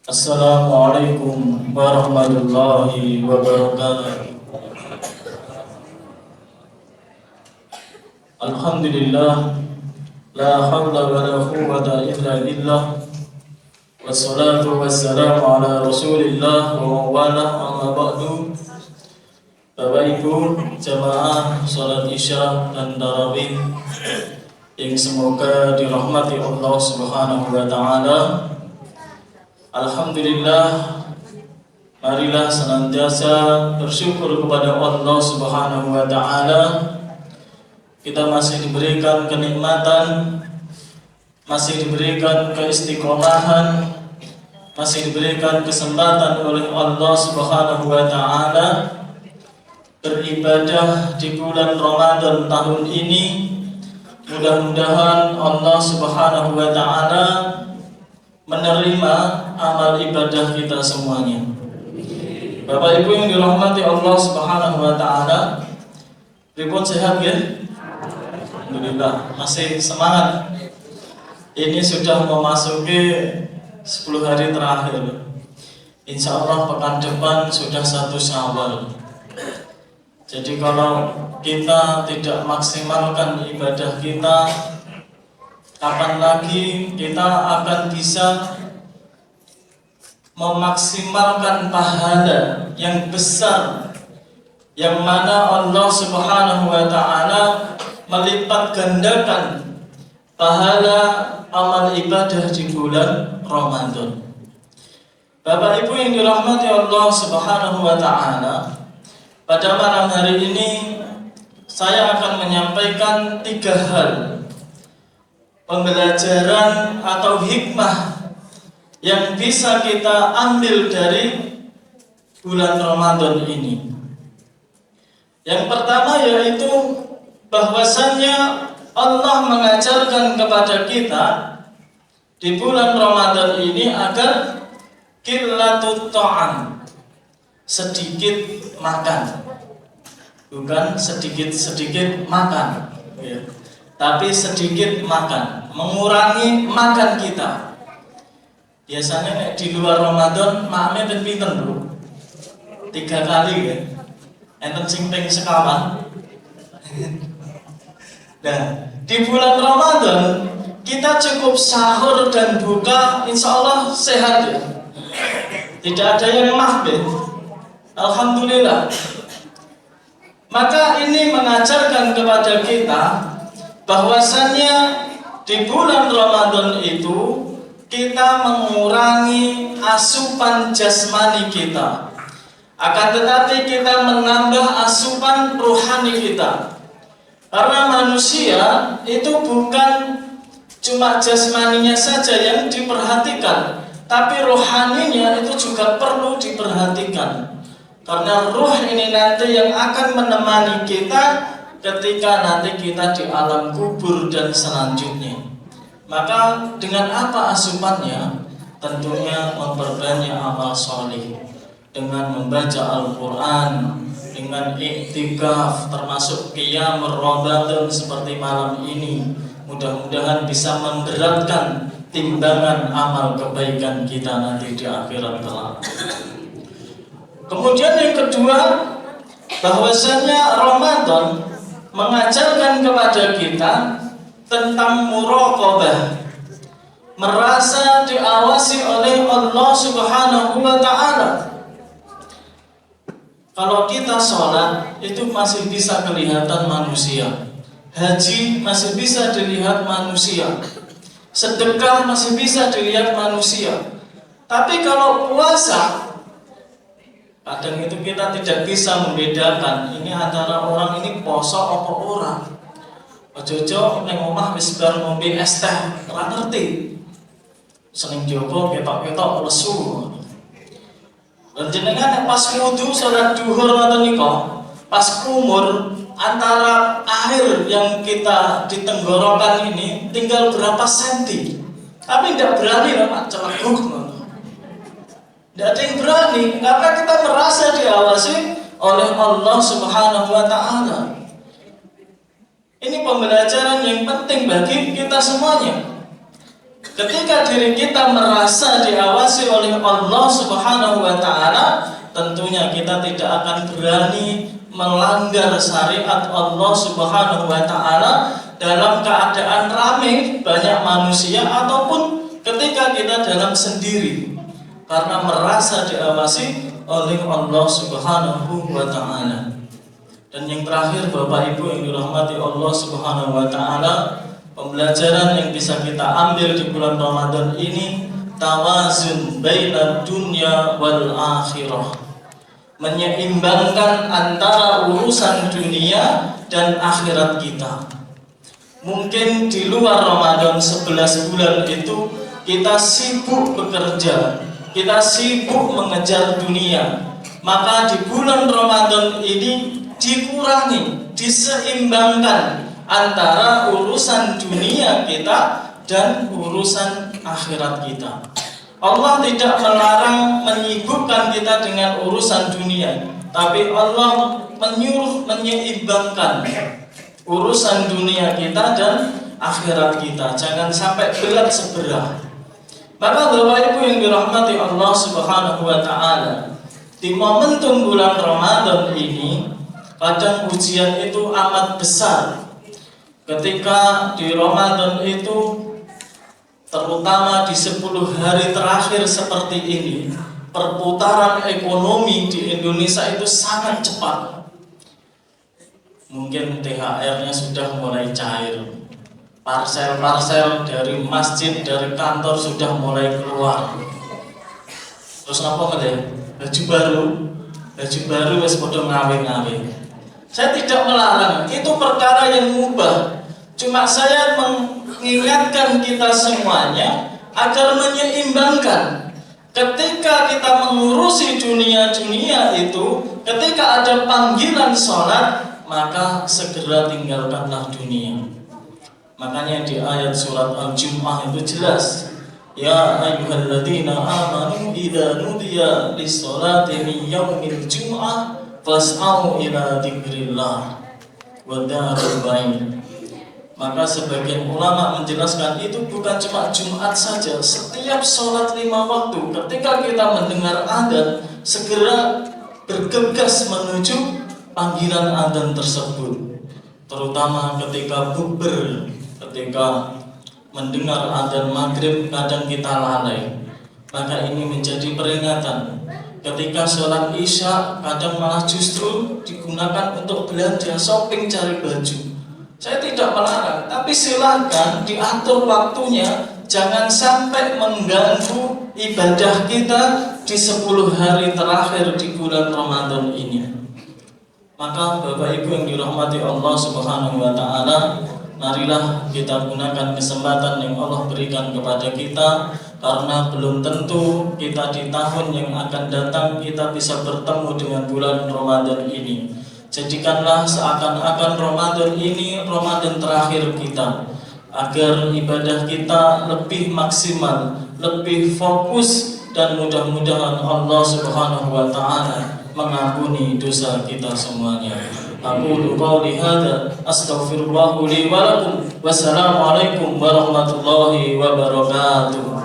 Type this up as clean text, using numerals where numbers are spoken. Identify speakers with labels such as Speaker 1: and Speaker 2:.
Speaker 1: Assalamualaikum warahmatullahi wabarakatuh. Alhamdulillah, la haula wa la quwwata illa billah. Wassalatu wassalamu ala Rasulillah wa mawala amma ba'du. Bapak Ibu jamaah salat Isya dan tarawih yang semoga dirahmati Allah Subhanahu wa taala. Alhamdulillah, marilah senantiasa bersyukur kepada Allah Subhanahu wa taala. Kita masih diberikan kenikmatan, masih diberikan keistiqomahan, masih diberikan kesempatan oleh Allah Subhanahu wa taala beribadah di bulan Ramadan tahun ini. Mudah-mudahan Allah Subhanahu wa taala menerima amal ibadah kita semuanya. Bapak Ibu yang dirahmati Allah Subhanahu wa taala, pripun sehat ya? Alhamdulillah, masih semangat. Ini sudah memasuki 10 hari terakhir. Insya Allah pekan depan sudah 1 Syawal. Jadi kalau kita tidak maksimalkan ibadah kita, kapan lagi kita akan bisa memaksimalkan pahala yang besar yang mana Allah Subhanahu wa taala melipat gandakan pahala amal ibadah di bulan Ramadan. Bapak Ibu yang dirahmati Allah Subhanahu wa taala, pada malam hari ini saya akan menyampaikan 3 hal pembelajaran atau hikmah yang bisa kita ambil dari bulan Ramadan ini. Yang pertama yaitu bahwasannya Allah mengajarkan kepada kita di bulan Ramadan ini agar qillatut ta'am, sedikit makan, bukan sedikit-sedikit makan ya. Tapi sedikit makan, mengurangi makan kita. Biasanya di luar Ramadan maknya dan pinten bro, 3 kali ya, enten sing ping sekawan. Nah, di bulan Ramadan kita cukup sahur dan buka, insya Allah sehat ya. Tidak ada yang mahbet. Alhamdulillah. Maka ini mengajarkan kepada kita bahwasannya di bulan Ramadan itu kita mengurangi asupan jasmani kita, akan tetapi kita menambah asupan rohani kita. Karena manusia itu bukan cuma jasmaninya saja yang diperhatikan, tapi rohaninya itu juga perlu diperhatikan. Karena ruh ini nanti yang akan menemani kita ketika nanti kita di alam kubur dan selanjutnya. Maka dengan apa asupannya? Tentunya memperbanyak amal soleh, dengan membaca Al-Quran, dengan iktikaf, termasuk qiyamul Ramadan seperti malam ini. Mudah-mudahan bisa memberatkan timbangan amal kebaikan kita nanti di akhirat kelak. Kemudian yang kedua, bahwasanya Ramadan mengajarkan kepada kita tentang muraqabah, merasa diawasi oleh Allah Subhanahu wa taala. Kalau kita sholat itu masih bisa kelihatan manusia, haji masih bisa dilihat manusia, sedekah masih bisa dilihat manusia. Tapi kalau puasa, kadang itu kita tidak bisa membedakan ini antara orang ini poso apa orang. Ojo-ojo ning omah wis bar ngombe es teh, ora ngerti. Seneng jowo ketok-ketok lesu. Dan jenengan pas wudu salat duhur ngoten nika, pas kumur antara air yang kita di tenggorokan ini tinggal berapa senti. Tapi tidak berani lah Pak celekuk. Tidak ada yang berani karena kita merasa diawasi oleh Allah Subhanahu wa taala. Ini pembelajaran yang penting bagi kita semuanya. Ketika diri kita merasa diawasi oleh Allah Subhanahu wa Ta'ala, tentunya kita tidak akan berani melanggar syariat Allah Subhanahu wa Ta'ala dalam keadaan ramai banyak manusia ataupun ketika kita dalam sendiri, karena merasa diawasi oleh Allah Subhanahu wa Ta'ala. Dan yang terakhir, Bapak Ibu yang dirahmati Allah Subhanahu wa Ta'ala, pembelajaran yang bisa kita ambil di bulan Ramadan ini, tawazun baina dunya wal akhirah, menyeimbangkan antara urusan dunia dan akhirat kita. Mungkin di luar Ramadan 11 bulan itu kita sibuk bekerja, kita sibuk mengejar dunia. Maka di bulan Ramadan ini dikurangi, diseimbangkan antara urusan dunia kita dan urusan akhirat kita. Allah tidak melarang menyibukkan kita dengan urusan dunia, tapi Allah menyuruh menyeimbangkan urusan dunia kita dan akhirat kita. Jangan sampai berat sebelah. Maka Bapak Ibu yang dirahmati Allah Subhanahu wa Ta'ala, di momentum bulan Ramadan ini, kadang ujian itu amat besar. Ketika di Ramadan itu, terutama di 10 hari terakhir seperti ini, perputaran ekonomi di Indonesia itu sangat cepat. Mungkin THR-nya sudah mulai cair, parsel-parsel dari masjid, dari kantor sudah mulai keluar. Terus apa nggak? Baju baru wes podo ngawe-ngawe. Saya tidak melarang, itu perkara yang mubah. Cuma saya mengingatkan kita semuanya agar menyeimbangkan. Ketika kita mengurusi dunia-dunia itu, ketika ada panggilan sholat, maka segera tinggalkanlah dunia. Makanya di ayat surat Al-Jum'ah itu jelas, ya ayyuhalladzina amanu idza nudiya lis-sholati min yaumil jum'ah fas'au ila dzikrillah wa dzarul bain. Maka sebagian ulama menjelaskan itu bukan cuma Jumat saja, setiap sholat 5 waktu ketika kita mendengar adzan segera bergegas menuju panggilan adzan tersebut. Terutama ketika bukber, ketika mendengar adzan maghrib kadang kita lalai. Maka ini menjadi peringatan. Ketika sholat isya kadang malah justru digunakan untuk belanja, shopping, cari baju. Saya tidak melarang, tapi silakan diatur waktunya, jangan sampai mengganggu ibadah kita di 10 hari terakhir di bulan Ramadan ini. Maka Bapak Ibu yang dirahmati Allah Subhanahu wa Ta'ala, marilah kita gunakan kesempatan yang Allah berikan kepada kita, karena belum tentu kita di tahun yang akan datang kita bisa bertemu dengan bulan Ramadan ini. Jadikanlah seakan-akan Ramadan ini Ramadan terakhir kita, agar ibadah kita lebih maksimal, lebih fokus, dan mudah-mudahan Allah Subhanahu wa Ta'ala mengampuni dosa kita semuanya. Aqulu qawli hadza astaghfirullah li wa lakum. Wassalamualaikum warahmatullahi wabarakatuh.